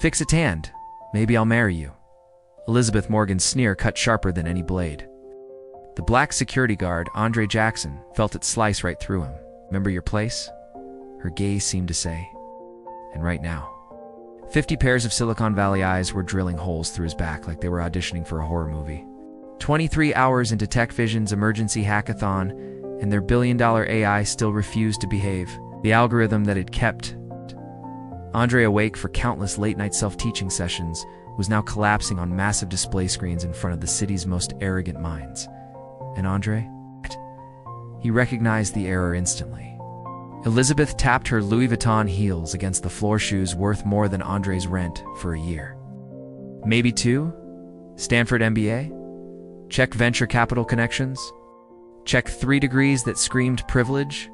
Fix a tanned. Maybe I'll marry you. Elizabeth Morgan's sneer cut sharper than any blade. The black security guard, Andre Jackson, felt it slice right through him. Remember your place? Her gaze seemed to say. And right now. 50 pairs of Silicon Valley eyes were drilling holes through his back like they were auditioning for a horror movie. 23 hours into TechVision's emergency hackathon, and their billion-dollar AI still refused to behave. The algorithm that had kept Andre awake for countless late-night self-teaching sessions was now collapsing on massive display screens in front of the city's most arrogant minds. And Andre? He recognized the error instantly. Elizabeth tapped her Louis Vuitton heels against the floor shoes worth more than Andre's rent for a year. Maybe two? Stanford MBA? Check venture capital connections? Check 3 degrees that screamed privilege?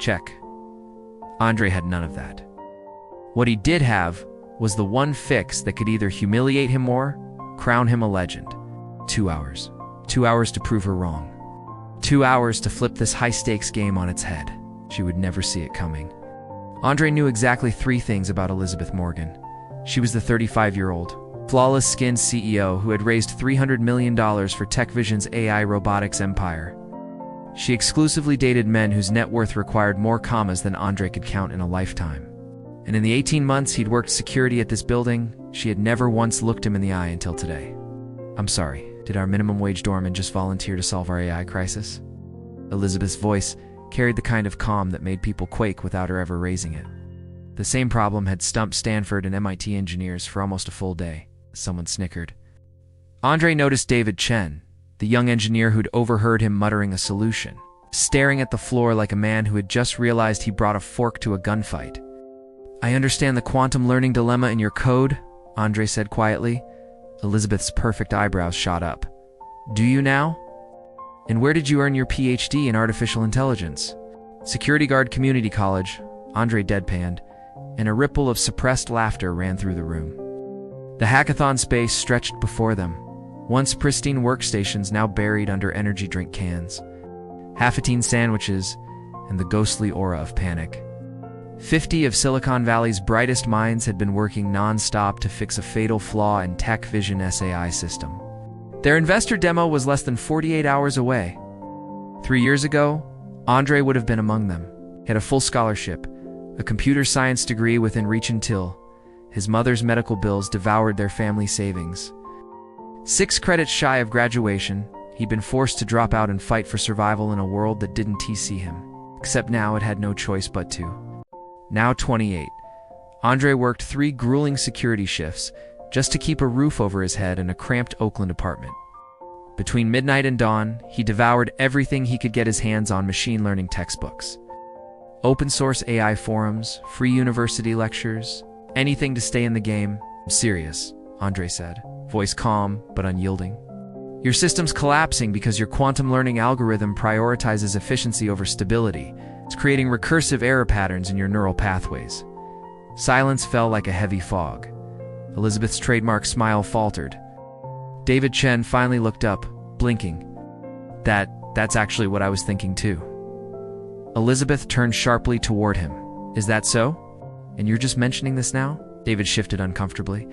Check. Andre had none of that. What he did have was the one fix that could either humiliate him or crown him a legend. 2 hours. 2 hours to prove her wrong. 2 hours to flip this high-stakes game on its head. She would never see it coming. Andre knew exactly 3 things about Elizabeth Morgan. She was the 35-year-old, flawless-skinned CEO who had raised $300 million for TechVision's AI robotics empire. She exclusively dated men whose net worth required more commas than Andre could count in a lifetime. And in the 18 months he'd worked security at this building, she had never once looked him in the eye until today. I'm sorry, did our minimum wage doorman just volunteer to solve our AI crisis? Elizabeth's voice carried the kind of calm that made people quake without her ever raising it. The same problem had stumped Stanford and MIT engineers for almost a full day. Someone snickered. Andre noticed David Chen, the young engineer who'd overheard him muttering a solution, staring at the floor like a man who had just realized he brought a fork to a gunfight. I understand the quantum learning dilemma in your code, Andre said quietly. Elizabeth's perfect eyebrows shot up. Do you now? And where did you earn your PhD in artificial intelligence? Security Guard Community College, Andre deadpanned, and a ripple of suppressed laughter ran through the room. The hackathon space stretched before them, once pristine workstations now buried under energy drink cans, half-eaten sandwiches, and the ghostly aura of panic. 50 of Silicon Valley's brightest minds had been working non-stop to fix a fatal flaw in TechVision SAI system. Their investor demo was less than 48 hours away. 3 years ago, Andre would have been among them. He had a full scholarship, a computer science degree within reach until his mother's medical bills devoured their family savings. 6 credits shy of graduation, he'd been forced to drop out and fight for survival in a world that didn't TC him. Except now it had no choice but to. Now 28, Andre worked 3 grueling security shifts just to keep a roof over his head in a cramped Oakland apartment. Between midnight and dawn, he devoured everything he could get his hands on: machine learning textbooks, open source AI forums, free university lectures, anything to stay in the game. I'm serious, Andre said, voice calm but unyielding. Your system's collapsing because your quantum learning algorithm prioritizes efficiency over stability. It's creating recursive error patterns in your neural pathways. Silence fell like a heavy fog. Elizabeth's trademark smile faltered. David Chen finally looked up, blinking. That's actually what I was thinking too. Elizabeth turned sharply toward him. Is that so? And you're just mentioning this now? David shifted uncomfortably.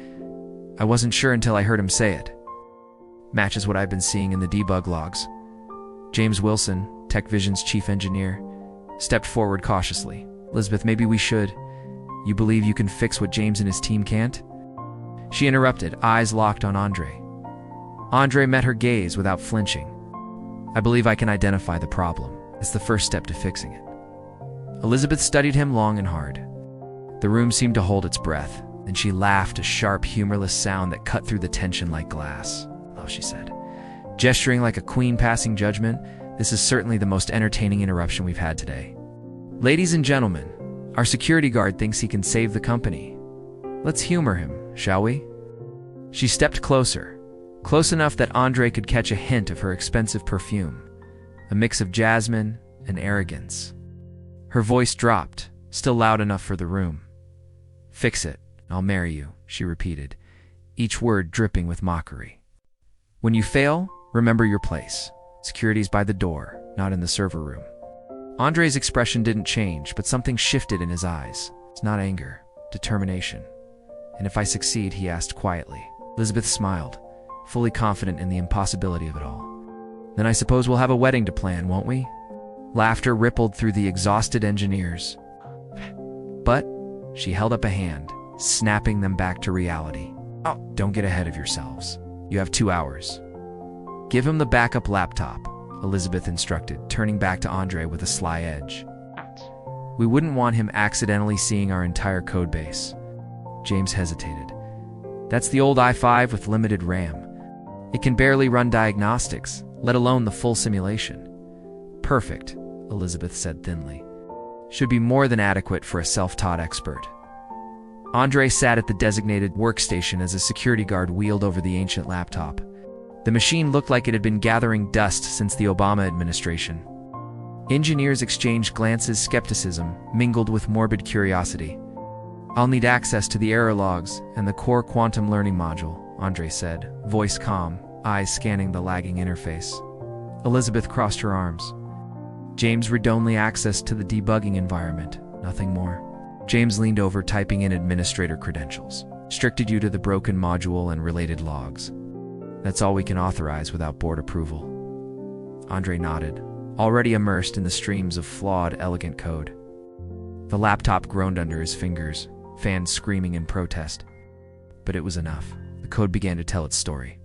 I wasn't sure until I heard him say it. Matches what I've been seeing in the debug logs. James Wilson, TechVision's chief engineer, stepped forward cautiously. Elizabeth, maybe we should. You believe you can fix what James and his team can't? She interrupted, eyes locked on Andre. Andre met her gaze without flinching. I believe I can identify the problem. It's the first step to fixing it. Elizabeth studied him long and hard. The room seemed to hold its breath, and she laughed, a sharp, humorless sound that cut through the tension like glass. Oh, she said, gesturing like a queen passing judgment. This is certainly the most entertaining interruption we've had today. Ladies and gentlemen, our security guard thinks he can save the company. Let's humor him, shall we? She stepped closer, close enough that Andre could catch a hint of her expensive perfume, a mix of jasmine and arrogance. Her voice dropped, still loud enough for the room. Fix it, I'll marry you, she repeated, each word dripping with mockery. When you fail, remember your place. Security's by the door, not in the server room. Andre's expression didn't change, but something shifted in his eyes. It's not anger, determination. And if I succeed, he asked quietly. Elizabeth smiled, fully confident in the impossibility of it all. Then I suppose we'll have a wedding to plan, won't we? Laughter rippled through the exhausted engineers. But she held up a hand, snapping them back to reality. Oh, don't get ahead of yourselves. You have 2 hours. Give him the backup laptop, Elizabeth instructed, turning back to Andre with a sly edge. We wouldn't want him accidentally seeing our entire code base. James hesitated. That's the old i5 with limited RAM. It can barely run diagnostics, let alone the full simulation. Perfect, Elizabeth said thinly. Should be more than adequate for a self-taught expert. Andre sat at the designated workstation as a security guard wheeled over the ancient laptop. The machine looked like it had been gathering dust since the Obama administration. Engineers exchanged glances, skepticism mingled with morbid curiosity. I'll need access to the error logs and the core quantum learning module, Andre said, voice calm, eyes scanning the lagging interface. Elizabeth crossed her arms. James read only access to the debugging environment, nothing more. James leaned over, typing in administrator credentials. Restricted you to the broken module and related logs. That's all we can authorize without board approval. Andre nodded, already immersed in the streams of flawed, elegant code. The laptop groaned under his fingers, fans screaming in protest. But it was enough. The code began to tell its story.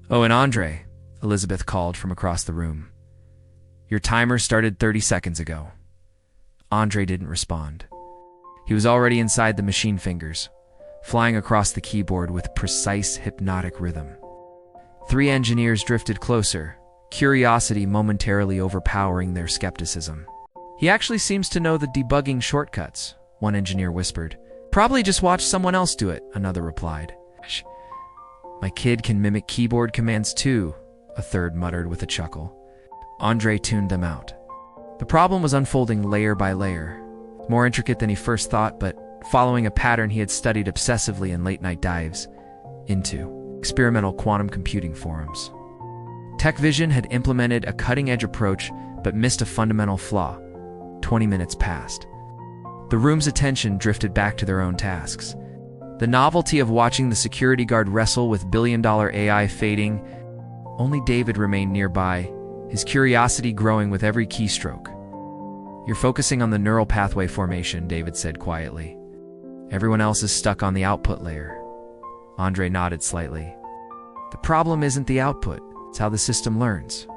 Oh, and Andre, Elizabeth called from across the room. Your timer started 30 seconds ago. Andre didn't respond. He was already inside the machine fingers, flying across the keyboard with precise, hypnotic rhythm. 3 engineers drifted closer, curiosity momentarily overpowering their skepticism. He actually seems to know the debugging shortcuts, one engineer whispered. Probably just watched someone else do it, another replied. My kid can mimic keyboard commands too, a third muttered with a chuckle. Andre tuned them out. The problem was unfolding layer by layer, more intricate than he first thought, but following a pattern he had studied obsessively in late-night dives into experimental quantum computing forums. TechVision had implemented a cutting-edge approach but missed a fundamental flaw. 20 minutes passed. The room's attention drifted back to their own tasks. The novelty of watching the security guard wrestle with billion-dollar AI fading. Only David remained nearby, his curiosity growing with every keystroke. You're focusing on the neural pathway formation, David said quietly. Everyone else is stuck on the output layer. Andre nodded slightly. The problem isn't the output, it's how the system learns.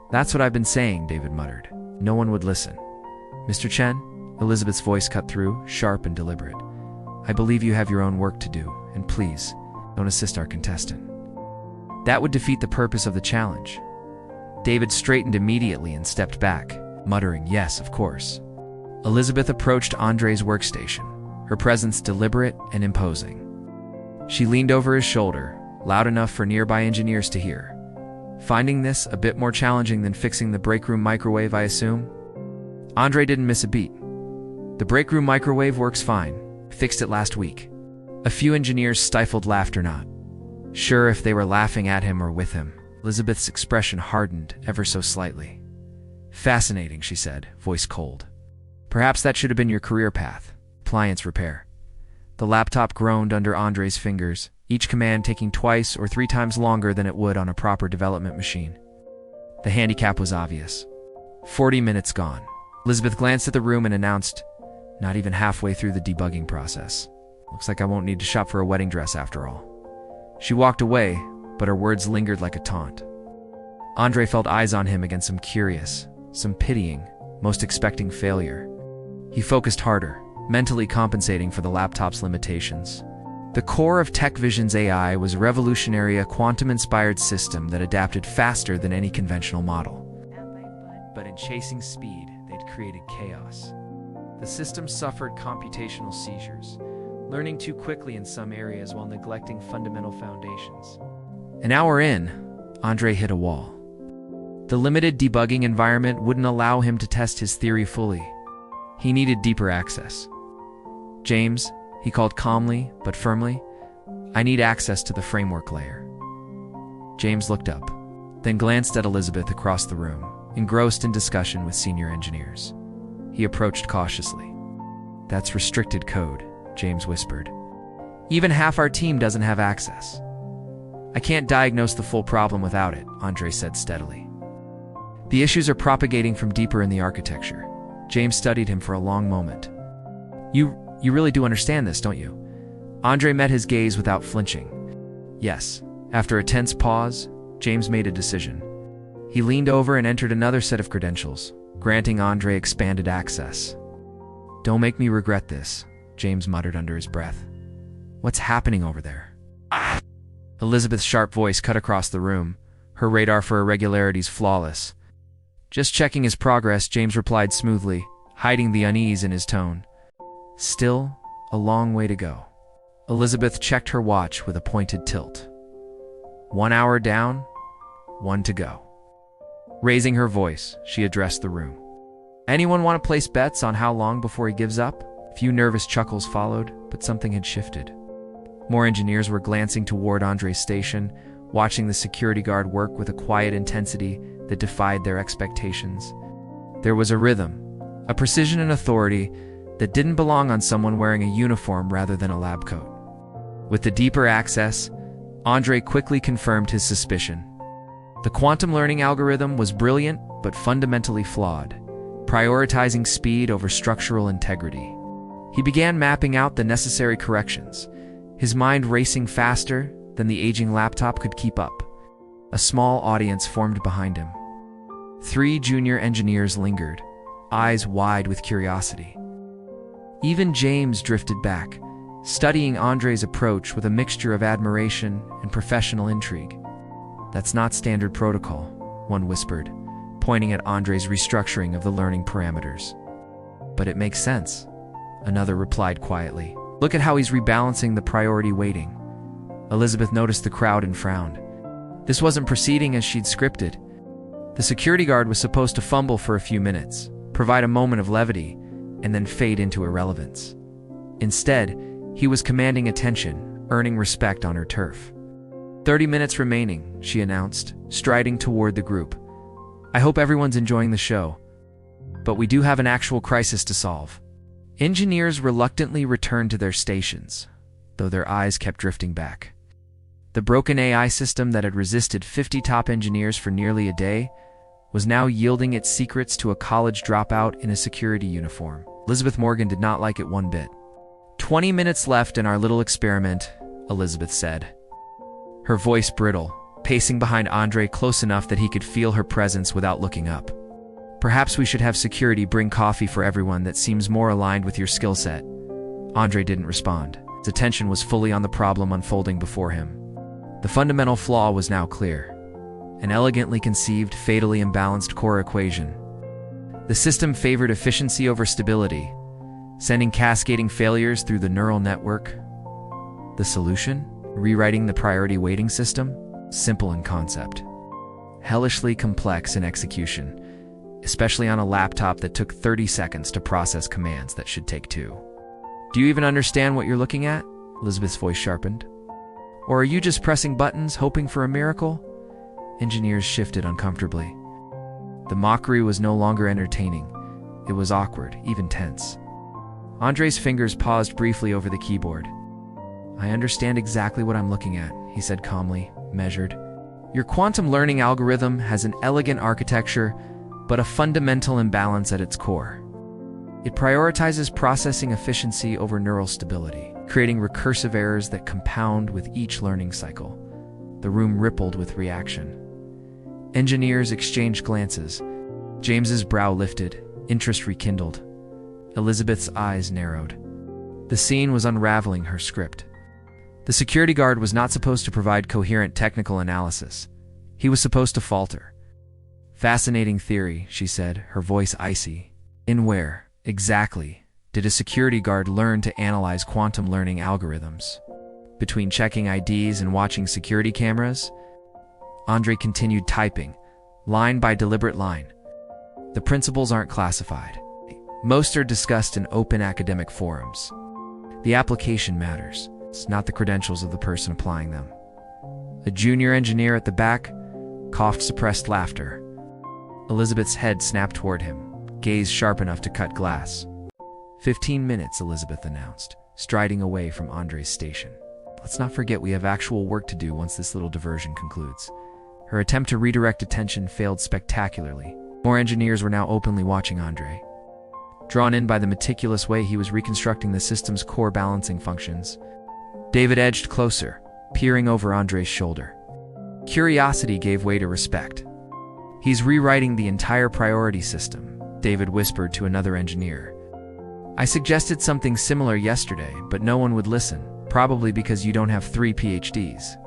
That's what I've been saying, David muttered. No one would listen. Mr. Chen? Elizabeth's voice cut through, sharp and deliberate. I believe you have your own work to do, and please, don't assist our contestant. That would defeat the purpose of the challenge. David straightened immediately and stepped back, muttering, yes, of course. Elizabeth approached Andre's workstation, her presence deliberate and imposing. She leaned over his shoulder, loud enough for nearby engineers to hear. Finding this a bit more challenging than fixing the break room microwave, I assume? Andre didn't miss a beat. The break room microwave works fine. Fixed it last week. A few engineers stifled laughter, not sure if they were laughing at him or with him. Elizabeth's expression hardened ever so slightly. Fascinating, she said, voice cold. Perhaps that should have been your career path. Appliance repair. The laptop groaned under Andre's fingers, each command taking 2 or 3 times longer than it would on a proper development machine. The handicap was obvious. 40 minutes gone. Elizabeth glanced at the room and announced, not even halfway through the debugging process. Looks like I won't need to shop for a wedding dress after all. She walked away, but her words lingered like a taunt. Andre felt eyes on him against some curious, some pitying, most expecting failure. He focused harder, mentally compensating for the laptop's limitations. The core of TechVision's AI was revolutionary, a quantum-inspired system that adapted faster than any conventional model. But in chasing speed, they'd created chaos. The system suffered computational seizures, learning too quickly in some areas while neglecting fundamental foundations. An hour in, Andre hit a wall. The limited debugging environment wouldn't allow him to test his theory fully. He needed deeper access. James, he called calmly but firmly, I need access to the framework layer. James looked up, then glanced at Elizabeth across the room, engrossed in discussion with senior engineers. He approached cautiously. That's restricted code, James whispered. Even half our team doesn't have access. I can't diagnose the full problem without it, Andre said steadily. The issues are propagating from deeper in the architecture. James studied him for a long moment. You really do understand this, don't you? Andre met his gaze without flinching. Yes. After a tense pause, James made a decision. He leaned over and entered another set of credentials, granting Andre expanded access. Don't make me regret this, James muttered under his breath. What's happening over there? Elizabeth's sharp voice cut across the room, her radar for irregularities flawless. Just checking his progress, James replied smoothly, hiding the unease in his tone. Still a long way to go. Elizabeth checked her watch with a pointed tilt. 1 hour down, 1 to go. Raising her voice, she addressed the room. Anyone want to place bets on how long before he gives up? A few nervous chuckles followed, but something had shifted. More engineers were glancing toward Andre's station, watching the security guard work with a quiet intensity that defied their expectations. There was a rhythm, a precision and authority that didn't belong on someone wearing a uniform rather than a lab coat. With the deeper access, Andre quickly confirmed his suspicion. The quantum learning algorithm was brilliant but fundamentally flawed, prioritizing speed over structural integrity. He began mapping out the necessary corrections, his mind racing faster than the aging laptop could keep up. A small audience formed behind him. 3 junior engineers lingered, eyes wide with curiosity. Even James drifted back, studying Andre's approach with a mixture of admiration and professional intrigue. That's not standard protocol, one whispered, pointing at Andre's restructuring of the learning parameters. But it makes sense, another replied quietly. Look at how he's rebalancing the priority weighting. Elizabeth noticed the crowd and frowned. This wasn't proceeding as she'd scripted. The security guard was supposed to fumble for a few minutes, provide a moment of levity, and then fade into irrelevance. Instead, he was commanding attention, earning respect on her turf. 30 minutes remaining, she announced, striding toward the group. I hope everyone's enjoying the show. But we do have an actual crisis to solve. Engineers reluctantly returned to their stations, though their eyes kept drifting back. The broken AI system that had resisted 50 top engineers for nearly a day was now yielding its secrets to a college dropout in a security uniform. Elizabeth Morgan did not like it one bit. 20 minutes left in our little experiment, Elizabeth said. Her voice brittle, pacing behind Andre close enough that he could feel her presence without looking up. Perhaps we should have security bring coffee for everyone that seems more aligned with your skill set. Andre didn't respond. His attention was fully on the problem unfolding before him. The fundamental flaw was now clear. An elegantly conceived, fatally imbalanced core equation. The system favored efficiency over stability, sending cascading failures through the neural network. The solution? Rewriting the priority weighting system? Simple in concept. Hellishly complex in execution, especially on a laptop that took 30 seconds to process commands that should take 2. Do you even understand what you're looking at? Elizabeth's voice sharpened. Or are you just pressing buttons, hoping for a miracle? Engineers shifted uncomfortably. The mockery was no longer entertaining. It was awkward, even tense. Andre's fingers paused briefly over the keyboard. I understand exactly what I'm looking at, he said calmly, measured. Your quantum learning algorithm has an elegant architecture, but a fundamental imbalance at its core. It prioritizes processing efficiency over neural stability, creating recursive errors that compound with each learning cycle. The room rippled with reaction. Engineers exchanged glances. James's brow lifted, interest rekindled. Elizabeth's eyes narrowed. The scene was unraveling her script. The security guard was not supposed to provide coherent technical analysis. He was supposed to falter. Fascinating theory, she said, her voice icy. In where, exactly, did a security guard learn to analyze quantum learning algorithms? Between checking IDs and watching security cameras? Andre continued typing, line by deliberate line. The principles aren't classified. Most are discussed in open academic forums. The application matters. It's not the credentials of the person applying them. A junior engineer at the back coughed suppressed laughter. Elizabeth's head snapped toward him, gaze sharp enough to cut glass. 15 minutes, Elizabeth announced, striding away from Andre's station. Let's not forget we have actual work to do once this little diversion concludes. Her attempt to redirect attention failed spectacularly. More engineers were now openly watching Andre. Drawn in by the meticulous way he was reconstructing the system's core balancing functions, David edged closer, peering over Andre's shoulder. Curiosity gave way to respect. "He's rewriting the entire priority system," David whispered to another engineer. "I suggested something similar yesterday, but no one would listen, probably because you don't have 3 PhDs.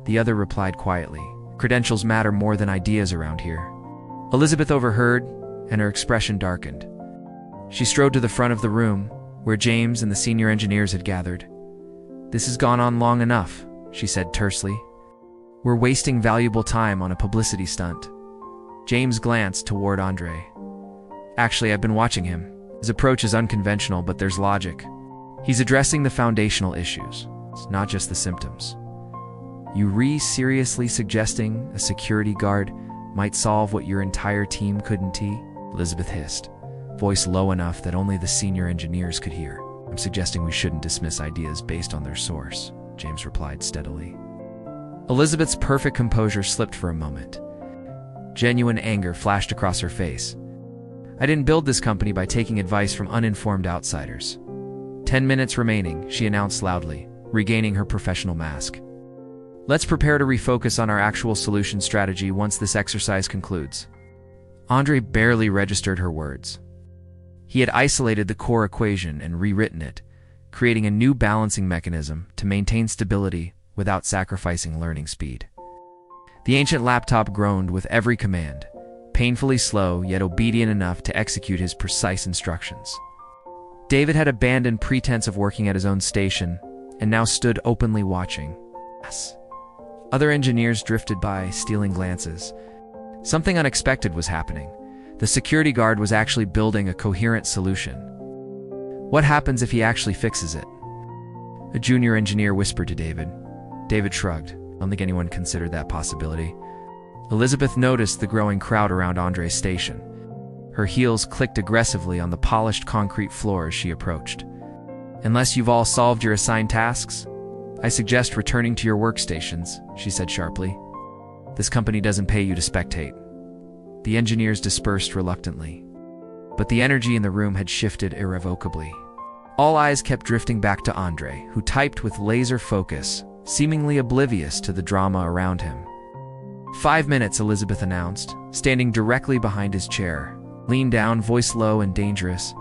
The other replied quietly, "Credentials matter more than ideas around here." Elizabeth overheard, and her expression darkened. She strode to the front of the room, where James and the senior engineers had gathered. "This has gone on long enough," she said tersely. "We're wasting valuable time on a publicity stunt." James glanced toward Andre. "Actually, I've been watching him. His approach is unconventional, but there's logic. He's addressing the foundational issues, not just the symptoms." "You seriously suggesting a security guard might solve what your entire team couldn't?" Elizabeth hissed, voice low enough that only the senior engineers could hear. "I'm suggesting we shouldn't dismiss ideas based on their source," James replied steadily. Elizabeth's perfect composure slipped for a moment. Genuine anger flashed across her face. "I didn't build this company by taking advice from uninformed outsiders." 10 minutes remaining, she announced loudly, regaining her professional mask. "Let's prepare to refocus on our actual solution strategy once this exercise concludes." Andre barely registered her words. He had isolated the core equation and rewritten it, creating a new balancing mechanism to maintain stability without sacrificing learning speed. The ancient laptop groaned with every command, painfully slow yet obedient enough to execute his precise instructions. David had abandoned pretense of working at his own station and now stood openly watching. Other engineers drifted by, stealing glances. Something unexpected was happening. The security guard was actually building a coherent solution. What happens if he actually fixes it? A junior engineer whispered to David. David shrugged. I don't think anyone considered that possibility. Elizabeth noticed the growing crowd around Andre's station. Her heels clicked aggressively on the polished concrete floor as she approached. "Unless you've all solved your assigned tasks, I suggest returning to your workstations," she said sharply. "This company doesn't pay you to spectate." The engineers dispersed reluctantly, but the energy in the room had shifted irrevocably. All eyes kept drifting back to Andre, who typed with laser focus, seemingly oblivious to the drama around him. 5 minutes, Elizabeth announced, standing directly behind his chair. Leaned down, voice low and dangerous.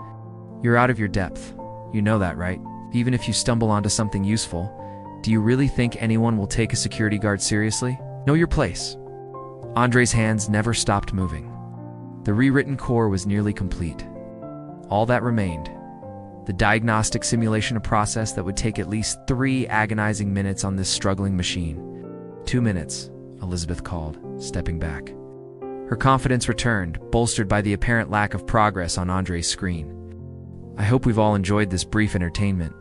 "You're out of your depth. You know that, right? Even if you stumble onto something useful, do you really think anyone will take a security guard seriously? Know your place." Andre's hands never stopped moving. The rewritten core was nearly complete. All that remained, the diagnostic simulation, a process that would take at least 3 agonizing minutes on this struggling machine. 2 minutes, Elizabeth called, stepping back. Her confidence returned, bolstered by the apparent lack of progress on Andre's screen. "I hope we've all enjoyed this brief entertainment."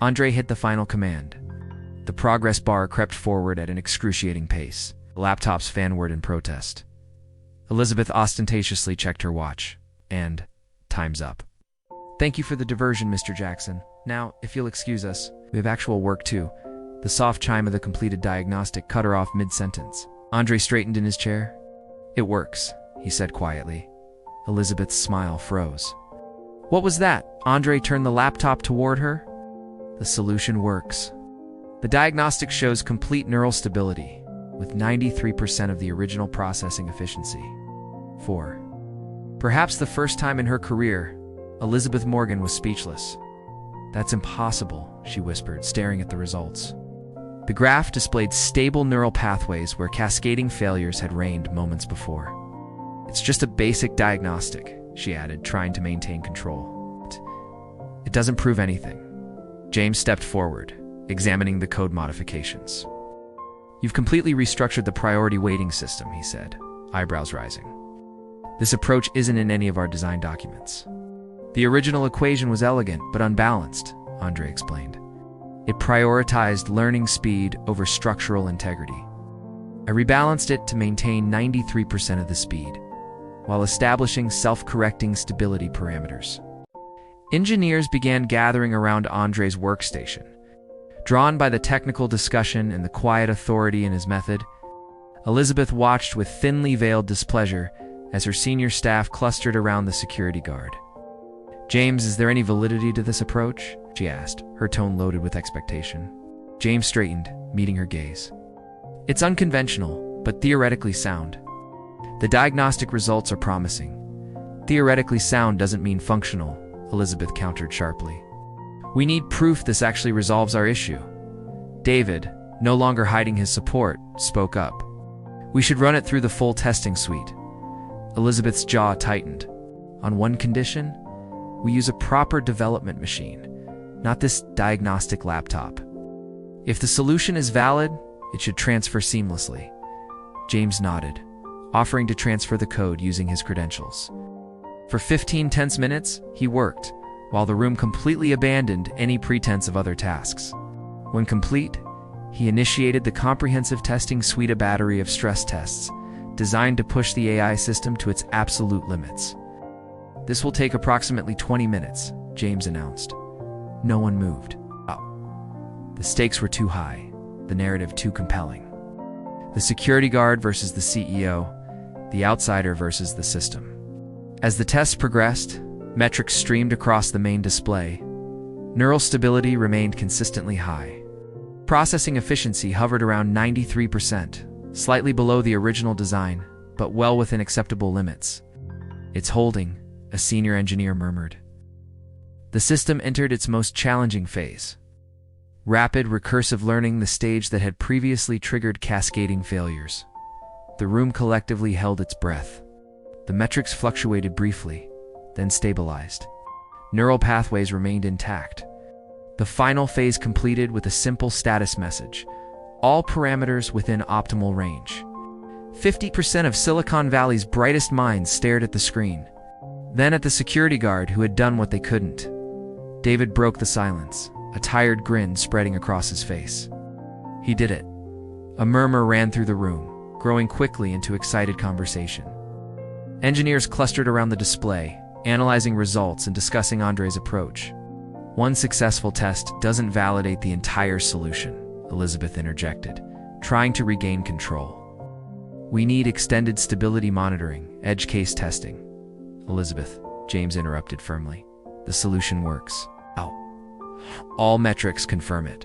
Andre hit the final command. The progress bar crept forward at an excruciating pace. The laptops fanward in protest. Elizabeth ostentatiously checked her watch. And time's up. "Thank you for the diversion, Mr. Jackson. Now, if you'll excuse us, we have actual work too." The soft chime of the completed diagnostic cut her off mid-sentence. Andre straightened in his chair. "It works," he said quietly. Elizabeth's smile froze. "What was that?" Andre turned the laptop toward her. "The solution works. The diagnostic shows complete neural stability, with 93% of the original processing efficiency." 4. Perhaps the first time in her career, Elizabeth Morgan was speechless. "That's impossible," she whispered, staring at the results. The graph displayed stable neural pathways where cascading failures had reigned moments before. "It's just a basic diagnostic," she added, trying to maintain control. "It doesn't prove anything." James stepped forward, examining the code modifications. "You've completely restructured the priority weighting system," he said, eyebrows rising. "This approach isn't in any of our design documents." "The original equation was elegant but unbalanced," Andre explained. "It prioritized learning speed over structural integrity. I rebalanced it to maintain 93% of the speed, while establishing self-correcting stability parameters. Engineers began gathering around Andre's workstation. Drawn by the technical discussion and the quiet authority in his method, Elizabeth watched with thinly veiled displeasure as her senior staff clustered around the security guard. "James, is there any validity to this approach?" she asked, her tone loaded with expectation. James straightened, meeting her gaze. "It's unconventional, but theoretically sound. The diagnostic results are promising." "Theoretically sound doesn't mean functional," Elizabeth countered sharply. "We need proof this actually resolves our issue." David, no longer hiding his support, spoke up. "We should run it through the full testing suite." Elizabeth's jaw tightened. "On one condition, we use a proper development machine, not this diagnostic laptop. If the solution is valid, it should transfer seamlessly." James nodded, offering to transfer the code using his credentials. For 15 tense minutes, he worked, while the room completely abandoned any pretense of other tasks. When complete, he initiated the comprehensive testing suite, a battery of stress tests, designed to push the AI system to its absolute limits. "This will take approximately 20 minutes, James announced. No one moved. The stakes were too high, the narrative too compelling. The security guard versus the CEO, the outsider versus the system. As the tests progressed, metrics streamed across the main display. Neural stability remained consistently high. Processing efficiency hovered around 93%, slightly below the original design, but well within acceptable limits. "It's holding," a senior engineer murmured. The system entered its most challenging phase. Rapid recursive learning, the stage that had previously triggered cascading failures. The room collectively held its breath. The metrics fluctuated briefly, then stabilized. Neural pathways remained intact. The final phase completed with a simple status message: all parameters within optimal range. 50% of Silicon Valley's brightest minds stared at the screen, then at the security guard who had done what they couldn't. David broke the silence, a tired grin spreading across his face. "He did it." A murmur ran through the room, growing quickly into excited conversation. Engineers clustered around the display, analyzing results and discussing Andre's approach. "One successful test doesn't validate the entire solution," Elizabeth interjected, trying to regain control. "We need extended stability monitoring, edge case testing." "Elizabeth," James interrupted firmly, "the solution works. All metrics confirm it.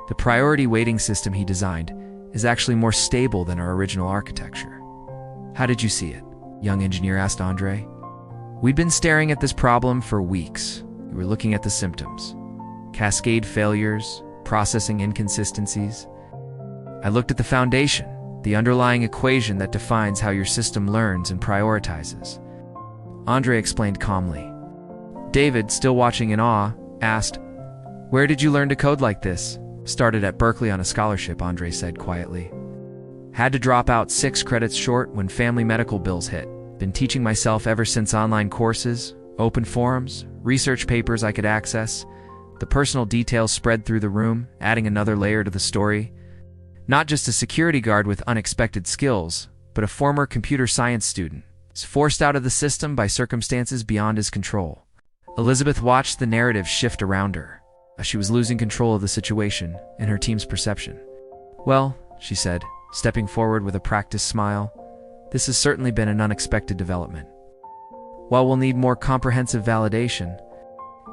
The priority weighting system he designed is actually more stable than our original architecture." "How did you see it?" young engineer asked Andre. "We'd been staring at this problem for weeks. We were looking at the symptoms. Cascade failures, processing inconsistencies. I looked at the foundation, the underlying equation that defines how your system learns and prioritizes." Andre explained calmly. David, still watching in awe, asked, "Where did you learn to code like this?" "Started at Berkeley on a scholarship," Andre said quietly. "Had to drop out 6 credits short when family medical bills hit. Been teaching myself ever since. Online courses, open forums, research papers I could access." The personal details spread through the room, adding another layer to the story. Not just a security guard with unexpected skills, but a former computer science student, forced out of the system by circumstances beyond his control. Elizabeth watched the narrative shift around her, as she was losing control of the situation and her team's perception. "Well," she said, stepping forward with a practiced smile, "this has certainly been an unexpected development. While we'll need more comprehensive validation,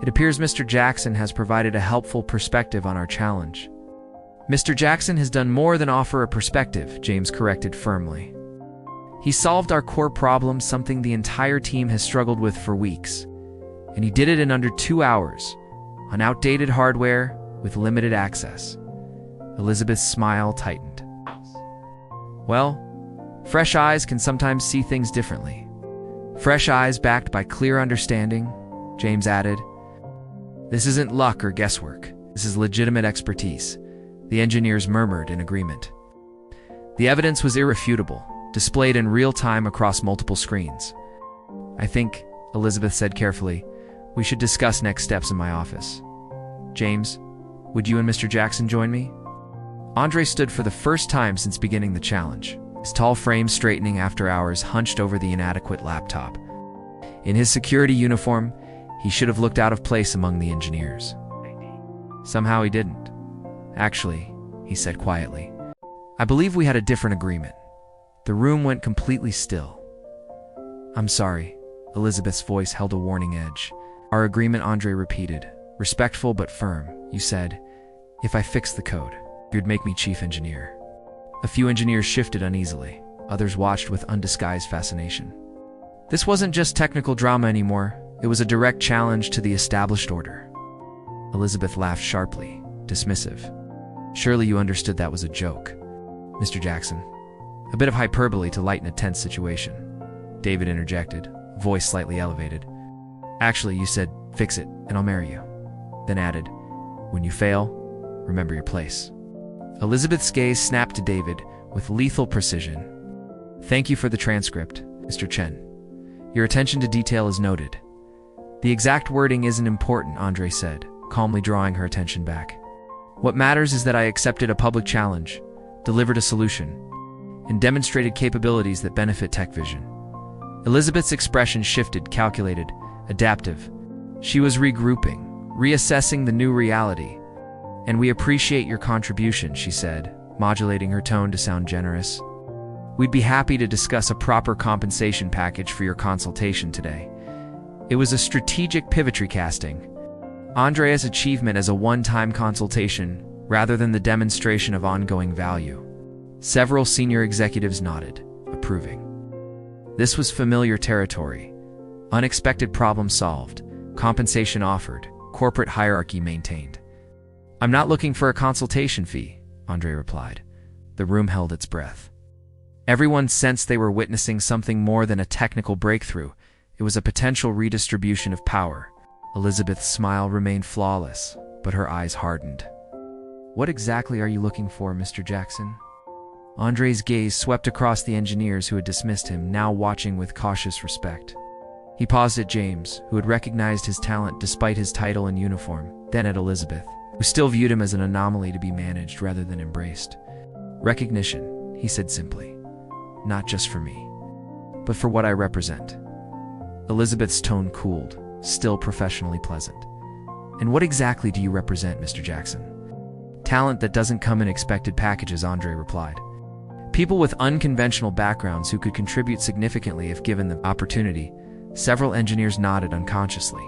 it appears Mr. Jackson has provided a helpful perspective on our challenge." "Mr. Jackson has done more than offer a perspective," James corrected firmly. "He solved our core problem, something the entire team has struggled with for weeks. And he did it in under 2 hours, on outdated hardware with limited access." Elizabeth's smile tightened. "Well, fresh eyes can sometimes see things differently." "Fresh eyes backed by clear understanding," James added. "This isn't luck or guesswork. This is legitimate expertise," the engineers murmured in agreement. The evidence was irrefutable, displayed in real time across multiple screens. "I think," Elizabeth said carefully, "we should discuss next steps in my office. James, would you and Mr. Jackson join me?" Andre stood for the first time since beginning the challenge, his tall frame straightening after hours hunched over the inadequate laptop. In his security uniform, He should have looked out of place among the engineers. Somehow he didn't. Actually, he said quietly, I believe we had a different agreement. The room went completely still. I'm sorry. Elizabeth's voice held a warning edge. Our agreement, Andre repeated. Respectful but firm. You said, if I fixed the code, you'd make me chief engineer. A few engineers shifted uneasily. Others watched with undisguised fascination. This wasn't just technical drama anymore. It was a direct challenge to the established order. Elizabeth laughed sharply, dismissive. Surely you understood that was a joke, Mr. Jackson. A bit of hyperbole to lighten a tense situation. David interjected, voice slightly elevated. Actually, you said, fix it, and I'll marry you. Then added, when you fail, remember your place. Elizabeth's gaze snapped to David with lethal precision. Thank you for the transcript, Mr. Chen. Your attention to detail is noted. The exact wording isn't important, Andre said, calmly drawing her attention back. What matters is that I accepted a public challenge, delivered a solution, and demonstrated capabilities that benefit TechVision. Elizabeth's expression shifted, calculated, adaptive. She was regrouping, reassessing the new reality. And we appreciate your contribution, she said, modulating her tone to sound generous. We'd be happy to discuss a proper compensation package for your consultation today. It was a strategic pivotry casting. Andrea's achievement as a one-time consultation rather than the demonstration of ongoing value. Several senior executives nodded, approving. This was familiar territory. Unexpected problem solved, compensation offered, corporate hierarchy maintained. I'm not looking for a consultation fee, Andre replied. The room held its breath. Everyone sensed they were witnessing something more than a technical breakthrough. It was a potential redistribution of power. Elizabeth's smile remained flawless, but her eyes hardened. What exactly are you looking for, Mr. Jackson? Andre's gaze swept across the engineers who had dismissed him, now watching with cautious respect. He paused at James, who had recognized his talent despite his title and uniform, then at Elizabeth, who still viewed him as an anomaly to be managed rather than embraced. Recognition, he said simply. Not just for me, but for what I represent. Elizabeth's tone cooled, still professionally pleasant. And what exactly do you represent, Mr. Jackson? Talent that doesn't come in expected packages, Andre replied. People with unconventional backgrounds who could contribute significantly if given the opportunity. Several engineers nodded unconsciously.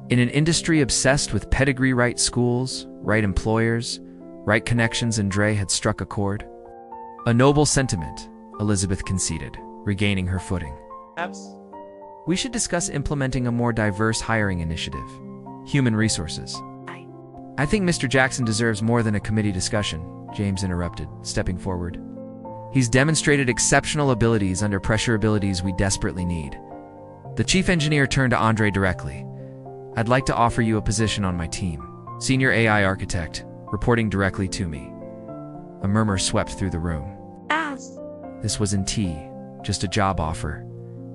In an industry obsessed with pedigree, right schools, right employers, right connections, Andre had struck a chord. A noble sentiment, Elizabeth conceded, regaining her footing. We should discuss implementing a more diverse hiring initiative. Human resources. I think Mr. Jackson deserves more than a committee discussion, James interrupted, stepping forward. He's demonstrated exceptional abilities under pressure, abilities we desperately need. The chief engineer turned to Andre directly. I'd like to offer you a position on my team. Senior AI architect, reporting directly to me. A murmur swept through the room. This wasn't just a job offer.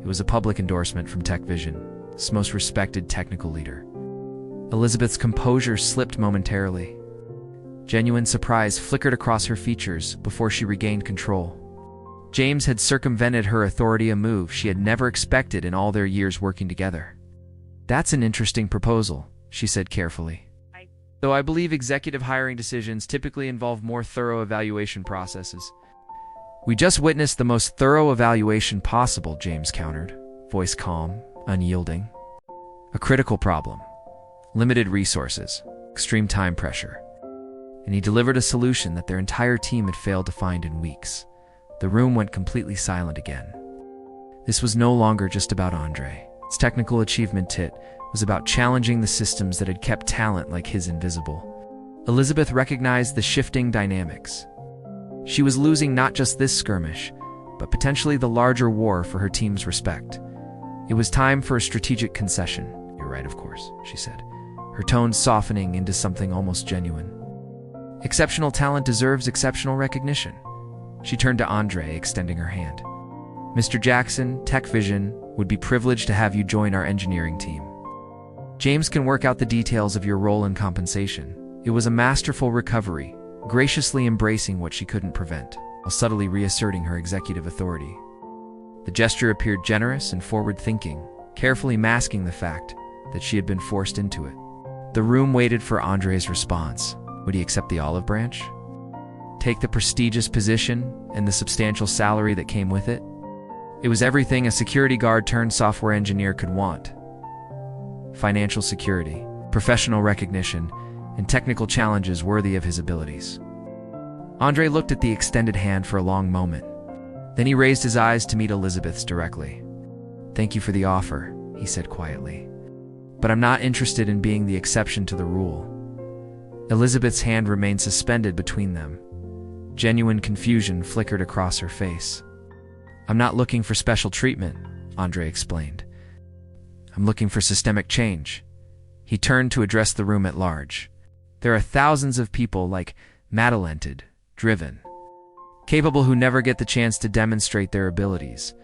It was a public endorsement from TechVision, its most respected technical leader. Elizabeth's composure slipped momentarily. Genuine surprise flickered across her features before she regained control. James had circumvented her authority, a move she had never expected in all their years working together. That's an interesting proposal, she said carefully. Though I believe executive hiring decisions typically involve more thorough evaluation processes. We just witnessed the most thorough evaluation possible, James countered, voice calm, unyielding. A critical problem. Limited resources, extreme time pressure. And he delivered a solution that their entire team had failed to find in weeks. The room went completely silent again. This was no longer just about Andre. Its technical achievement was about challenging the systems that had kept talent like his invisible. Elizabeth recognized the shifting dynamics. She was losing not just this skirmish, but potentially the larger war for her team's respect. It was time for a strategic concession. You're right, of course, she said, her tone softening into something almost genuine. Exceptional talent deserves exceptional recognition. She turned to Andre, extending her hand. Mr. Jackson, TechVision would be privileged to have you join our engineering team. James can work out the details of your role and compensation. It was a masterful recovery, graciously embracing what she couldn't prevent, while subtly reasserting her executive authority. The gesture appeared generous and forward-thinking, carefully masking the fact that she had been forced into it. The room waited for Andre's response. Would he accept the olive branch? Take the prestigious position and the substantial salary that came with it? It was everything a security guard turned software engineer could want. Financial security, professional recognition, and technical challenges worthy of his abilities. Andre looked at the extended hand for a long moment. Then he raised his eyes to meet Elizabeth's directly. "Thank you for the offer," he said quietly. "But I'm not interested in being the exception to the rule." Elizabeth's hand remained suspended between them. Genuine confusion flickered across her face. "I'm not looking for special treatment," Andre explained. "I'm looking for systemic change." He turned to address the room at large. "There are thousands of people like talented, driven, capable who never get the chance to demonstrate their abilities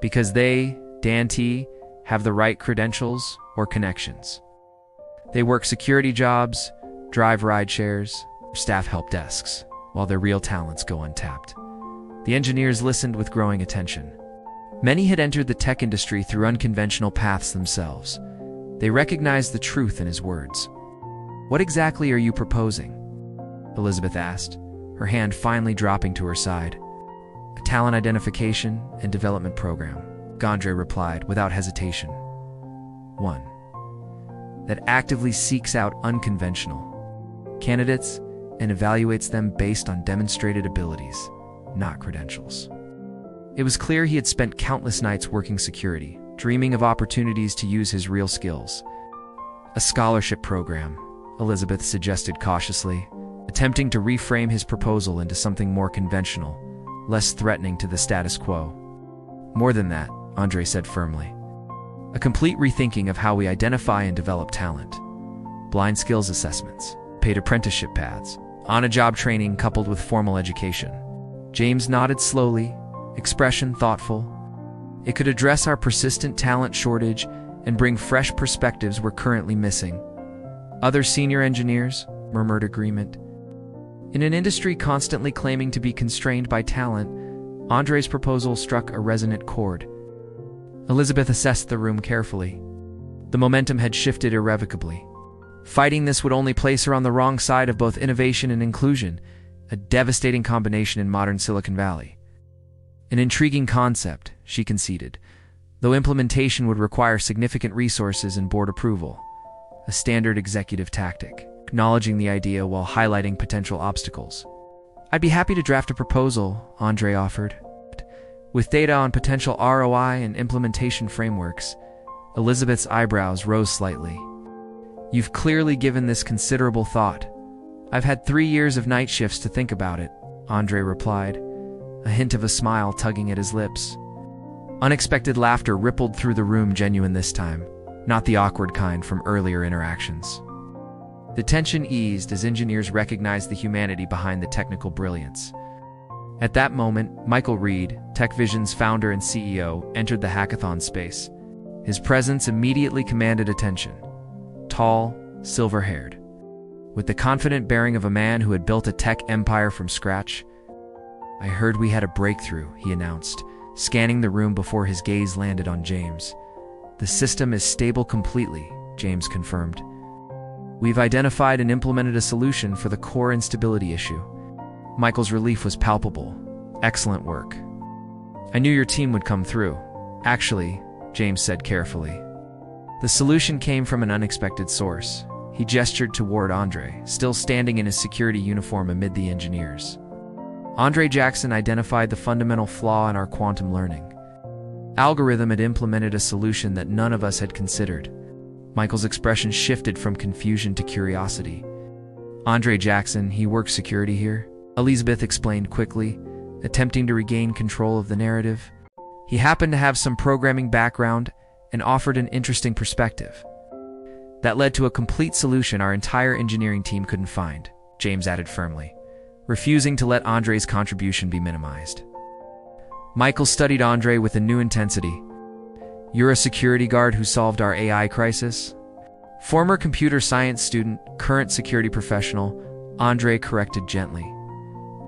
because they, Dante, have the right credentials or connections. They work security jobs, drive ride shares, staff help desks, while their real talents go untapped." The engineers listened with growing attention. Many had entered the tech industry through unconventional paths themselves. They recognized the truth in his words. "What exactly are you proposing?" Elizabeth asked, her hand finally dropping to her side. "A talent identification and development program," Andre replied without hesitation. "One that actively seeks out unconventional candidates and evaluates them based on demonstrated abilities, not credentials." It was clear he had spent countless nights working security, dreaming of opportunities to use his real skills. "A scholarship program," Elizabeth suggested cautiously, attempting to reframe his proposal into something more conventional, less threatening to the status quo. "More than that," Andre said firmly. "A complete rethinking of how we identify and develop talent. Blind skills assessments, paid apprenticeship paths, on-a-job training coupled with formal education." James nodded slowly, expression thoughtful. "It could address our persistent talent shortage and bring fresh perspectives we're currently missing." Other senior engineers murmured agreement. In an industry constantly claiming to be constrained by talent, Andre's proposal struck a resonant chord. Elizabeth assessed the room carefully. The momentum had shifted irrevocably. Fighting this would only place her on the wrong side of both innovation and inclusion, a devastating combination in modern Silicon Valley. An intriguing concept, she conceded, though implementation would require significant resources and board approval. A standard executive tactic, acknowledging the idea while highlighting potential obstacles. "I'd be happy to draft a proposal," Andre offered. With data on potential ROI and implementation frameworks, Elizabeth's eyebrows rose slightly. "You've clearly given this considerable thought." "I've had 3 years of night shifts to think about it," Andre replied, a hint of a smile tugging at his lips. Unexpected laughter rippled through the room, genuine this time, not the awkward kind from earlier interactions. The tension eased as engineers recognized the humanity behind the technical brilliance. At that moment, Michael Reed, TechVision's founder and CEO, entered the hackathon space. His presence immediately commanded attention. Tall, silver-haired, with the confident bearing of a man who had built a tech empire from scratch. "I heard we had a breakthrough," he announced, scanning the room before his gaze landed on James. "The system is stable completely," James confirmed. "We've identified and implemented a solution for the core instability issue." Michael's relief was palpable. "Excellent work. I knew your team would come through." "Actually," James said carefully, "the solution came from an unexpected source." He gestured toward Andre, still standing in his security uniform amid the engineers. Andre Jackson identified the fundamental flaw in our quantum learning. Algorithm had implemented a solution that none of us had considered. Michael's expression shifted from confusion to curiosity. "Andre Jackson, he works security here," Elizabeth explained quickly, attempting to regain control of the narrative. "He happened to have some programming background and offered an interesting perspective. That led to a complete solution our entire engineering team couldn't find," James added firmly, refusing to let Andre's contribution be minimized. Michael studied Andre with a new intensity. "You're a security guard who solved our AI crisis?" "Former computer science student, current security professional," Andre corrected gently.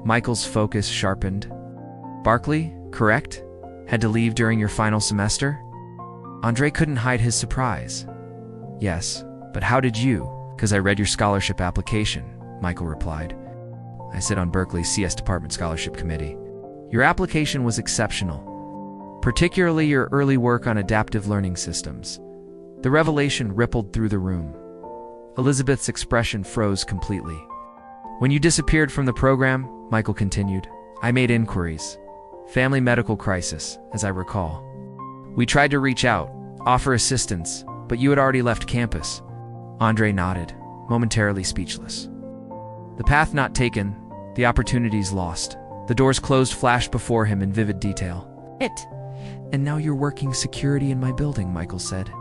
Michael's focus sharpened. "Barkley, correct? Had to leave during your final semester?" Andre couldn't hide his surprise. Yes, but how did you? Because I read your scholarship application, Michael replied. I sit on Berkeley's CS Department Scholarship Committee. Your application was exceptional, particularly your early work on adaptive learning systems. The revelation rippled through the room. Elizabeth's expression froze completely. When you disappeared from the program, Michael continued, I made inquiries. Family medical crisis, as I recall. We tried to reach out, offer assistance, but you had already left campus. Andre nodded, momentarily speechless. The path not taken, the opportunities lost. The doors closed flashed before him in vivid detail. And now you're working security in my building, Michael said,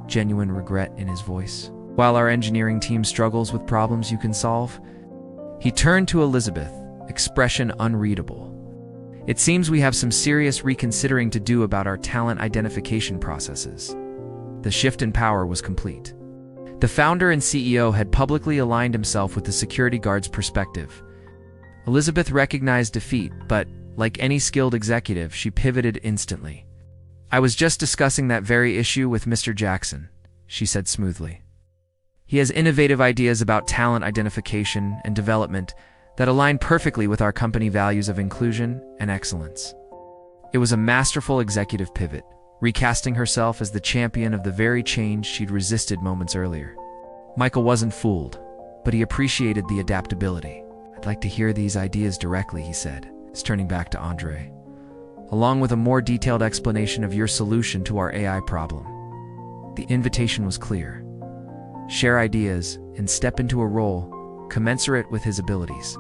genuine regret in his voice. While our engineering team struggles with problems you can solve. He turned to Elizabeth, expression unreadable. It seems we have some serious reconsidering to do about our talent identification processes. The shift in power was complete. The founder and CEO had publicly aligned himself with the security guard's perspective. Elizabeth recognized defeat, but, like any skilled executive, she pivoted instantly. I was just discussing that very issue with Mr. Jackson, she said smoothly. He has innovative ideas about talent identification and development that align perfectly with our company values of inclusion and excellence. It was a masterful executive pivot, recasting herself as the champion of the very change she'd resisted moments earlier. Michael wasn't fooled, but he appreciated the adaptability. I'd like to hear these ideas directly, he said, turning back to Andre, along with a more detailed explanation of your solution to our AI problem. The invitation was clear. Share ideas and step into a role commensurate with his abilities.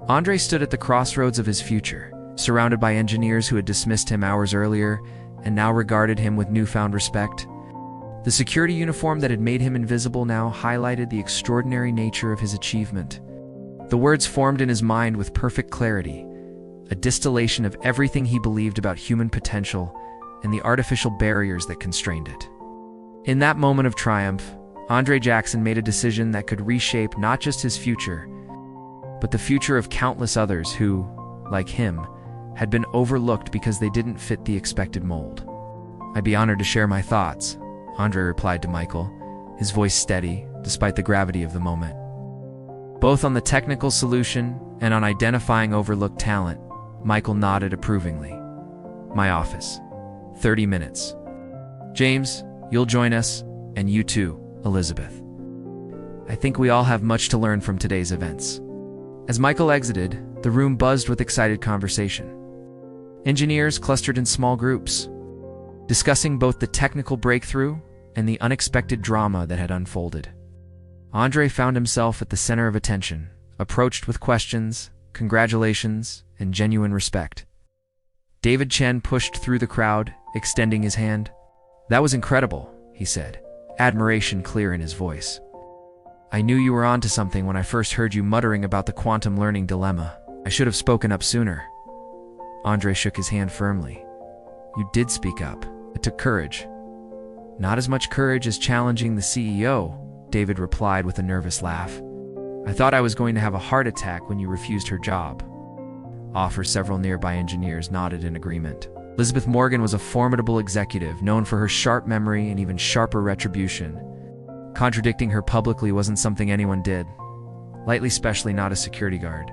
Andre stood at the crossroads of his future, surrounded by engineers who had dismissed him hours earlier and now regarded him with newfound respect. The security uniform that had made him invisible now highlighted the extraordinary nature of his achievement. The words formed in his mind with perfect clarity, a distillation of everything he believed about human potential and the artificial barriers that constrained it. In that moment of triumph, Andre Jackson made a decision that could reshape not just his future, but the future of countless others who, like him, had been overlooked because they didn't fit the expected mold. I'd be honored to share my thoughts, Andre replied to Michael, his voice steady despite the gravity of the moment. Both on the technical solution and on identifying overlooked talent, Michael nodded approvingly. My office. 30 minutes. James, you'll join us, and you too, Elizabeth. I think we all have much to learn from today's events. As Michael exited, the room buzzed with excited conversation. Engineers clustered in small groups, discussing both the technical breakthrough and the unexpected drama that had unfolded. Andre found himself at the center of attention, approached with questions, congratulations, and genuine respect. David Chen pushed through the crowd, extending his hand. That was incredible, he said, admiration clear in his voice. I knew you were onto something when I first heard you muttering about the quantum learning dilemma. I should have spoken up sooner. Andre shook his hand firmly. You did speak up. It took courage. Not as much courage as challenging the CEO, David replied with a nervous laugh. I thought I was going to have a heart attack when you refused her job. Several nearby engineers nodded in agreement. Elizabeth Morgan was a formidable executive, known for her sharp memory and even sharper retribution. Contradicting her publicly wasn't something anyone did, lightly especially not a security guard.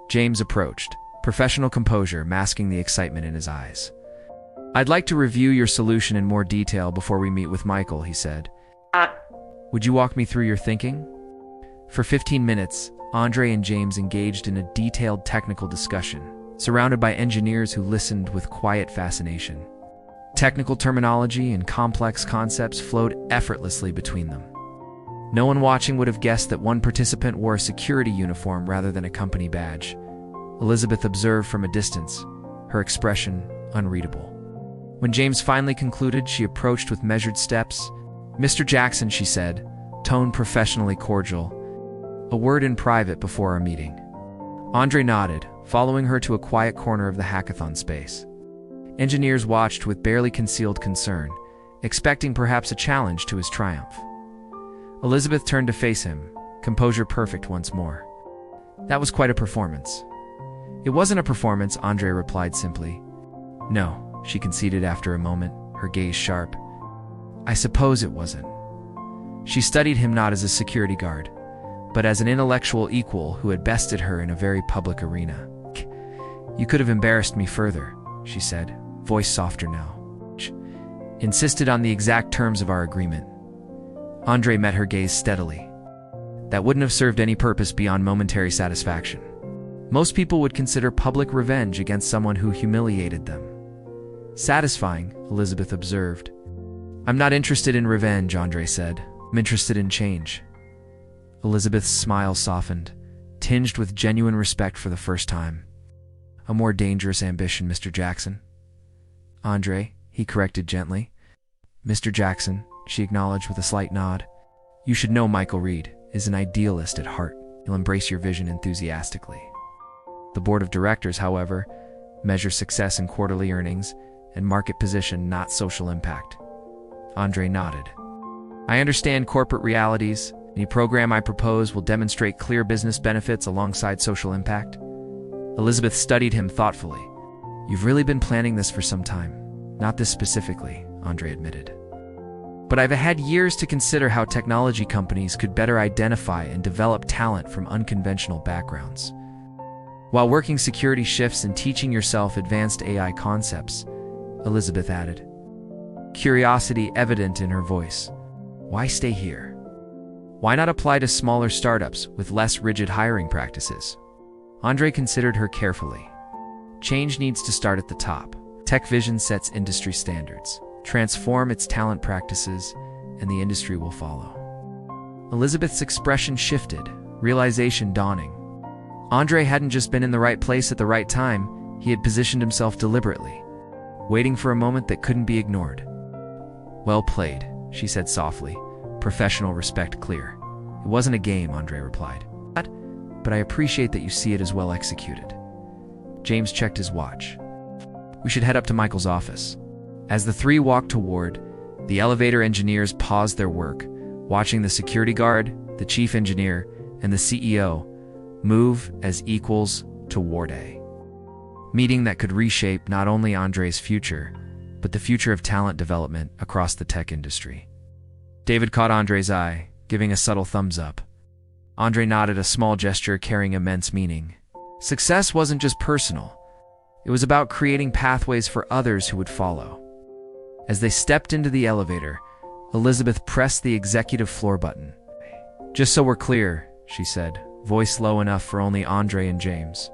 James approached, professional composure masking the excitement in his eyes. I'd like to review your solution in more detail before we meet with Michael, he said. Would you walk me through your thinking? For 15 minutes, Andre and James engaged in a detailed technical discussion, surrounded by engineers who listened with quiet fascination. Technical terminology and complex concepts flowed effortlessly between them. No one watching would have guessed that one participant wore a security uniform rather than a company badge. Elizabeth observed from a distance, her expression unreadable. When James finally concluded, she approached with measured steps. Mr. Jackson, she said, tone professionally cordial. A word in private before our meeting. Andre nodded, following her to a quiet corner of the hackathon space. Engineers watched with barely concealed concern, expecting perhaps a challenge to his triumph. Elizabeth turned to face him, composure perfect once more. That was quite a performance. It wasn't a performance, Andre replied simply. No, she conceded after a moment, her gaze sharp. I suppose it wasn't. She studied him not as a security guard, but as an intellectual equal who had bested her in a very public arena. "You could have embarrassed me further," she said, voice softer now. "Insisted on the exact terms of our agreement." Andre met her gaze steadily. "That wouldn't have served any purpose beyond momentary satisfaction. Most people would consider public revenge against someone who humiliated them." "Satisfying," Elizabeth observed. "I'm not interested in revenge," Andre said. "I'm interested in change." Elizabeth's smile softened, tinged with genuine respect for the first time. "A more dangerous ambition, Mr. Jackson." "Andre," he corrected gently. "Mr. Jackson," she acknowledged with a slight nod. "You should know Michael Reed is an idealist at heart. He'll embrace your vision enthusiastically. The board of directors, however, measure success in quarterly earnings and market position, not social impact." Andre nodded. "I understand corporate realities. Any program I propose will demonstrate clear business benefits alongside social impact." Elizabeth studied him thoughtfully. "You've really been planning this for some time." "Not this specifically," Andre admitted. "But I've had years to consider how technology companies could better identify and develop talent from unconventional backgrounds, while working security shifts and teaching yourself advanced AI concepts," Elizabeth added, curiosity evident in her voice. "Why stay here? Why not apply to smaller startups with less rigid hiring practices?" Andre considered her carefully. "Change needs to start at the top. TechVision sets industry standards. Transform its talent practices, and the industry will follow." Elizabeth's expression shifted, realization dawning. Andre hadn't just been in the right place at the right time, he had positioned himself deliberately, waiting for a moment that couldn't be ignored. "Well played," she said softly, professional respect clear. "It wasn't a game," Andre replied. "But I appreciate that you see it as well executed." James checked his watch. "We should head up to Michael's office." As the three walked toward, the elevator engineers paused their work, watching the security guard, the chief engineer, and the CEO move as equals toward a meeting that could reshape not only Andre's future, but the future of talent development across the tech industry. David caught Andre's eye, giving a subtle thumbs up. Andre nodded, a small gesture carrying immense meaning. Success wasn't just personal. It was about creating pathways for others who would follow. As they stepped into the elevator, Elizabeth pressed the executive floor button. "Just so we're clear," she said, voice low enough for only Andre and James.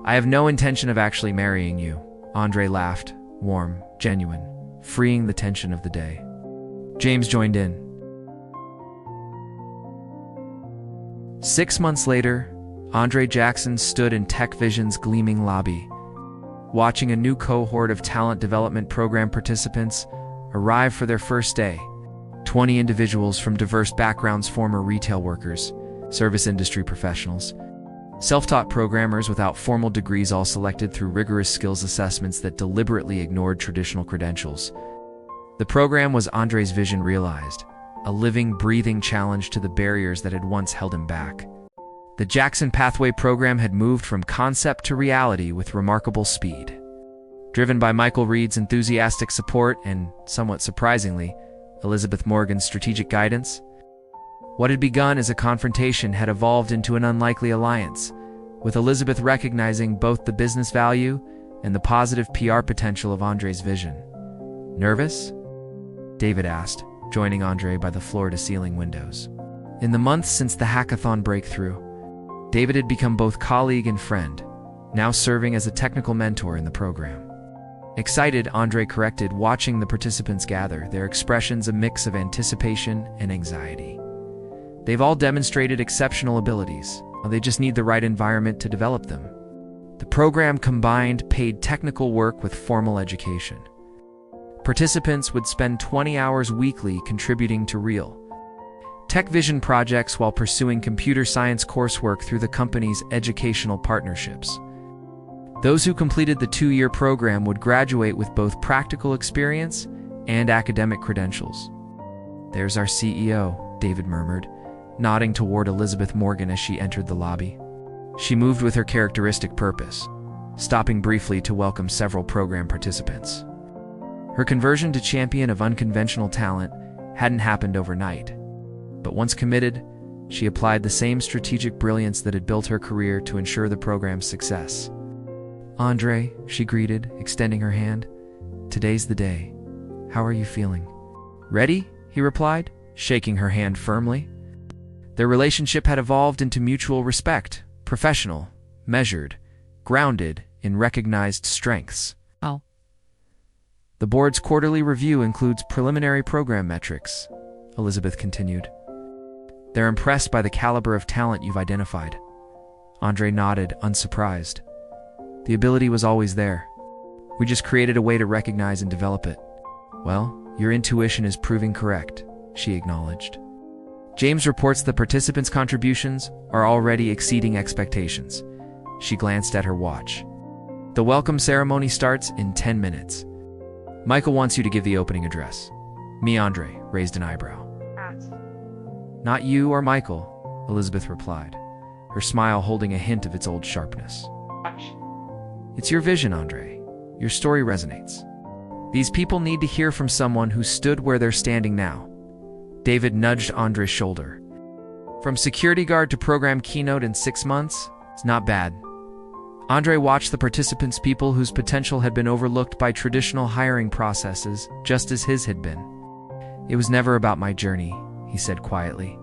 "I have no intention of actually marrying you." Andre laughed, warm, genuine, freeing the tension of the day. James joined in. 6 months later, Andre Jackson stood in TechVision's gleaming lobby, watching a new cohort of talent development program participants arrive for their first day. 20 individuals from diverse backgrounds, former retail workers, service industry professionals, self-taught programmers without formal degrees, all selected through rigorous skills assessments that deliberately ignored traditional credentials. The program was Andre's vision realized, a living, breathing challenge to the barriers that had once held him back. The Jackson Pathway program had moved from concept to reality with remarkable speed. Driven by Michael Reed's enthusiastic support and, somewhat surprisingly, Elizabeth Morgan's strategic guidance, what had begun as a confrontation had evolved into an unlikely alliance, with Elizabeth recognizing both the business value and the positive PR potential of Andre's vision. "Nervous?" David asked, joining Andre by the floor-to-ceiling windows. In the months since the hackathon breakthrough, David had become both colleague and friend, now serving as a technical mentor in the program. Excited, Andre corrected, watching the participants gather, their expressions a mix of anticipation and anxiety. They've all demonstrated exceptional abilities. They just need the right environment to develop them. The program combined paid technical work with formal education. Participants would spend 20 hours weekly contributing to real TechVision projects while pursuing computer science coursework through the company's educational partnerships. Those who completed the 2-year program would graduate with both practical experience and academic credentials. "There's our CEO," David murmured, nodding toward Elizabeth Morgan as she entered the lobby. She moved with her characteristic purpose, stopping briefly to welcome several program participants. Her conversion to champion of unconventional talent hadn't happened overnight. But once committed, she applied the same strategic brilliance that had built her career to ensure the program's success. "Andre," she greeted, extending her hand. "Today's the day. How are you feeling?" "Ready?" he replied, shaking her hand firmly. Their relationship had evolved into mutual respect, professional, measured, grounded in recognized strengths. Oh. The board's quarterly review includes preliminary program metrics, Elizabeth continued. They're impressed by the caliber of talent you've identified. Andre nodded, unsurprised. The ability was always there. We just created a way to recognize and develop it. Well, your intuition is proving correct, she acknowledged. James reports the participants' contributions are already exceeding expectations. She glanced at her watch. The welcome ceremony starts in 10 minutes. Michael wants you to give the opening address. Me, Andre, raised an eyebrow. Not you or Michael, Elizabeth replied, her smile holding a hint of its old sharpness. It's your vision, Andre. Your story resonates. These people need to hear from someone who stood where they're standing now. David nudged Andre's shoulder. From security guard to program keynote in 6 months, it's not bad. Andre watched the participants, people whose potential had been overlooked by traditional hiring processes, just as his had been. It was never about my journey, he said quietly.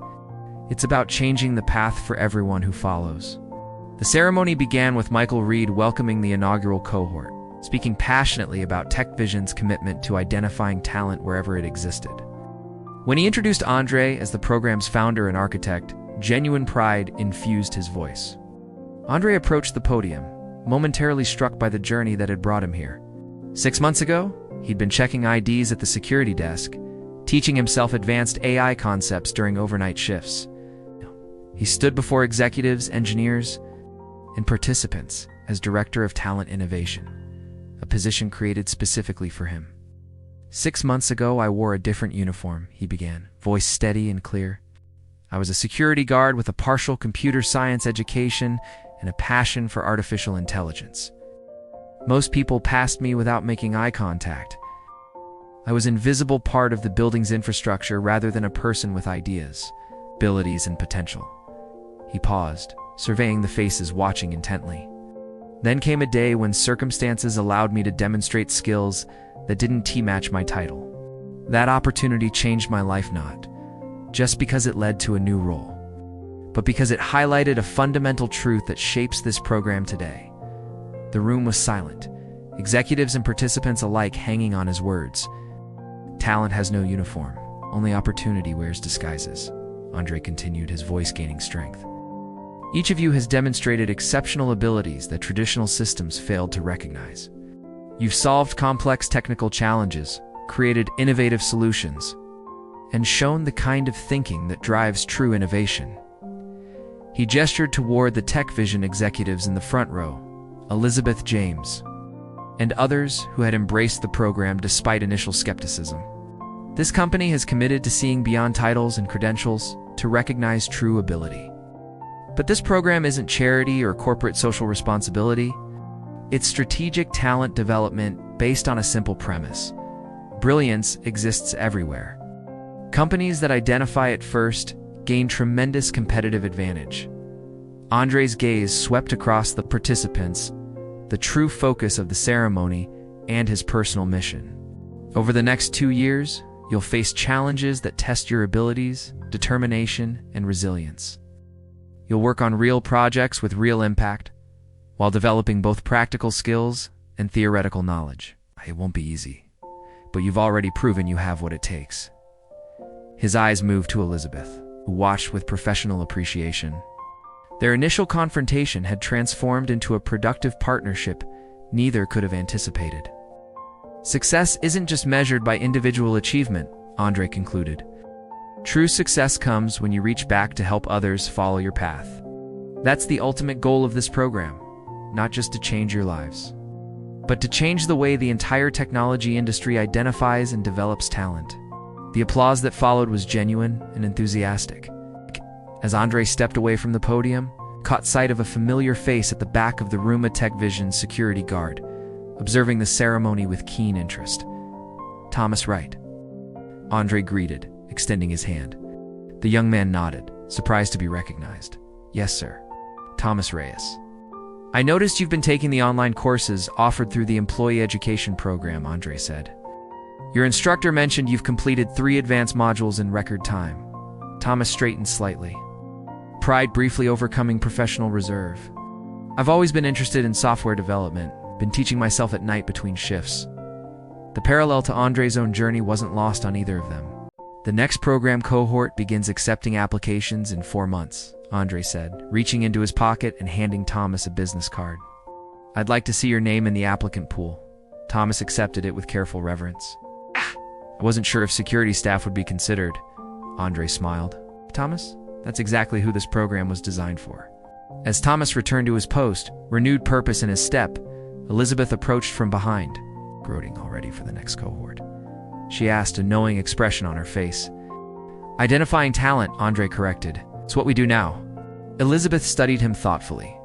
It's about changing the path for everyone who follows. The ceremony began with Michael Reed welcoming the inaugural cohort, speaking passionately about TechVision's commitment to identifying talent wherever it existed. When he introduced Andre as the program's founder and architect, genuine pride infused his voice. Andre approached the podium, momentarily struck by the journey that had brought him here. 6 months ago, he'd been checking IDs at the security desk, teaching himself advanced AI concepts during overnight shifts. He stood before executives, engineers, and participants as Director of Talent Innovation, a position created specifically for him. 6 months ago, I wore a different uniform, he began, voice steady and clear. I was a security guard with a partial computer science education and a passion for artificial intelligence. Most people passed me without making eye contact. I was an invisible part of the building's infrastructure rather than a person with ideas, abilities, and potential. He paused, surveying the faces watching intently. Then came a day when circumstances allowed me to demonstrate skills that didn't T-match my title. That opportunity changed my life not just because it led to a new role, but because it highlighted a fundamental truth that shapes this program today. The room was silent, executives and participants alike hanging on his words. Talent has no uniform, only opportunity wears disguises, Andre continued, his voice gaining strength. Each of you has demonstrated exceptional abilities that traditional systems failed to recognize. You've solved complex technical challenges, created innovative solutions, and shown the kind of thinking that drives true innovation. He gestured toward the TechVision executives in the front row, Elizabeth, James, and others who had embraced the program despite initial skepticism. This company has committed to seeing beyond titles and credentials to recognize true ability. But this program isn't charity or corporate social responsibility. It's strategic talent development based on a simple premise. Brilliance exists everywhere. Companies that identify it first gain tremendous competitive advantage. Andre's gaze swept across the participants, the true focus of the ceremony and his personal mission. Over the next 2 years, you'll face challenges that test your abilities, determination, and resilience. You'll work on real projects with real impact, while developing both practical skills and theoretical knowledge. It won't be easy, but you've already proven you have what it takes. His eyes moved to Elizabeth, who watched with professional appreciation. Their initial confrontation had transformed into a productive partnership neither could have anticipated. Success isn't just measured by individual achievement, Andre concluded. True success comes when you reach back to help others follow your path. That's the ultimate goal of this program, not just to change your lives, but to change the way the entire technology industry identifies and develops talent. The applause that followed was genuine and enthusiastic. As Andre stepped away from the podium, caught sight of a familiar face at the back of the room, a TechVision security guard, observing the ceremony with keen interest. Thomas Wright. Andre greeted, extending his hand. The young man nodded, surprised to be recognized. Yes, sir. Thomas Reyes. I noticed you've been taking the online courses offered through the employee education program, Andre said. Your instructor mentioned you've completed 3 advanced modules in record time. Thomas straightened slightly, pride briefly overcoming professional reserve. I've always been interested in software development, been teaching myself at night between shifts. The parallel to Andre's own journey wasn't lost on either of them. The next program cohort begins accepting applications in 4 months, Andre said, reaching into his pocket and handing Thomas a business card. I'd like to see your name in the applicant pool. Thomas accepted it with careful reverence. I wasn't sure if security staff would be considered. Andre smiled. Thomas, that's exactly who this program was designed for. As Thomas returned to his post, renewed purpose in his step, Elizabeth approached from behind, brooding already for the next cohort. She asked, a knowing expression on her face. Identifying talent, Andre corrected. It's what we do now. Elizabeth studied him thoughtfully.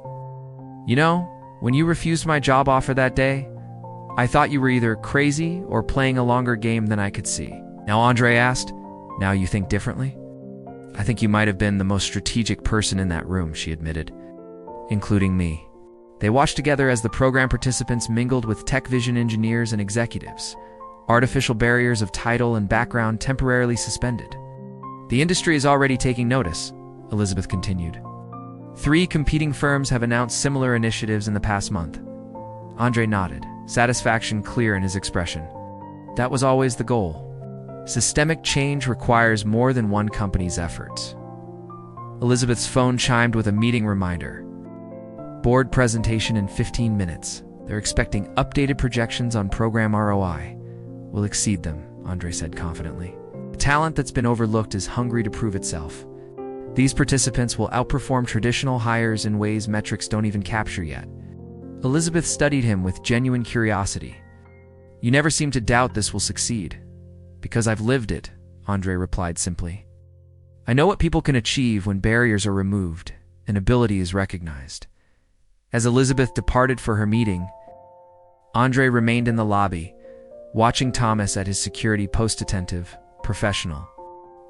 You know, when you refused my job offer that day, I thought you were either crazy or playing a longer game than I could see. Now, Andre asked, now you think differently? I think you might have been the most strategic person in that room, she admitted, including me. They watched together as the program participants mingled with TechVision engineers and executives, artificial barriers of title and background temporarily suspended. The industry is already taking notice, Elizabeth continued. 3 competing firms have announced similar initiatives in the past month. Andre nodded, satisfaction clear in his expression. That was always the goal. Systemic change requires more than one company's efforts. Elizabeth's phone chimed with a meeting reminder. Board presentation in 15 minutes. They're expecting updated projections on program ROI. We'll exceed them, Andre said confidently. The talent that's been overlooked is hungry to prove itself. These participants will outperform traditional hires in ways metrics don't even capture yet. Elizabeth studied him with genuine curiosity. You never seem to doubt this will succeed. Because I've lived it, Andre replied simply. I know what people can achieve when barriers are removed and ability is recognized. As Elizabeth departed for her meeting, Andre remained in the lobby, watching Thomas at his security post attentive, professional,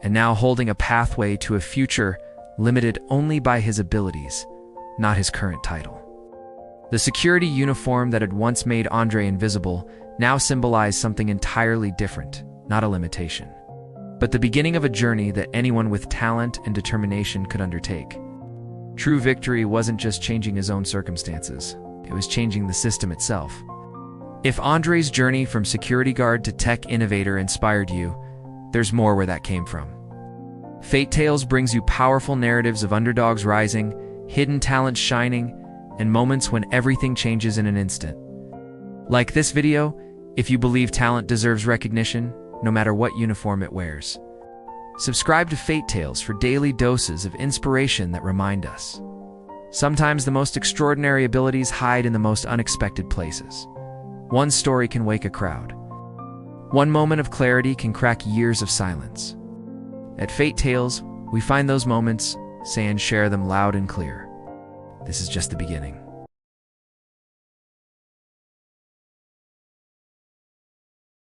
and now holding a pathway to a future limited only by his abilities, not his current title. The security uniform that had once made Andre invisible now symbolized something entirely different, not a limitation, but the beginning of a journey that anyone with talent and determination could undertake. True victory wasn't just changing his own circumstances, it was changing the system itself. If Andre's journey from security guard to tech innovator inspired you, there's more where that came from. Fate Tales brings you powerful narratives of underdogs rising, hidden talents shining, and moments when everything changes in an instant. Like this video, if you believe talent deserves recognition, no matter what uniform it wears. Subscribe to Fate Tales for daily doses of inspiration that remind us. Sometimes the most extraordinary abilities hide in the most unexpected places. One story can wake a crowd. One moment of clarity can crack years of silence. At Fate Tales, we find those moments, say and share them loud and clear. This is just the beginning.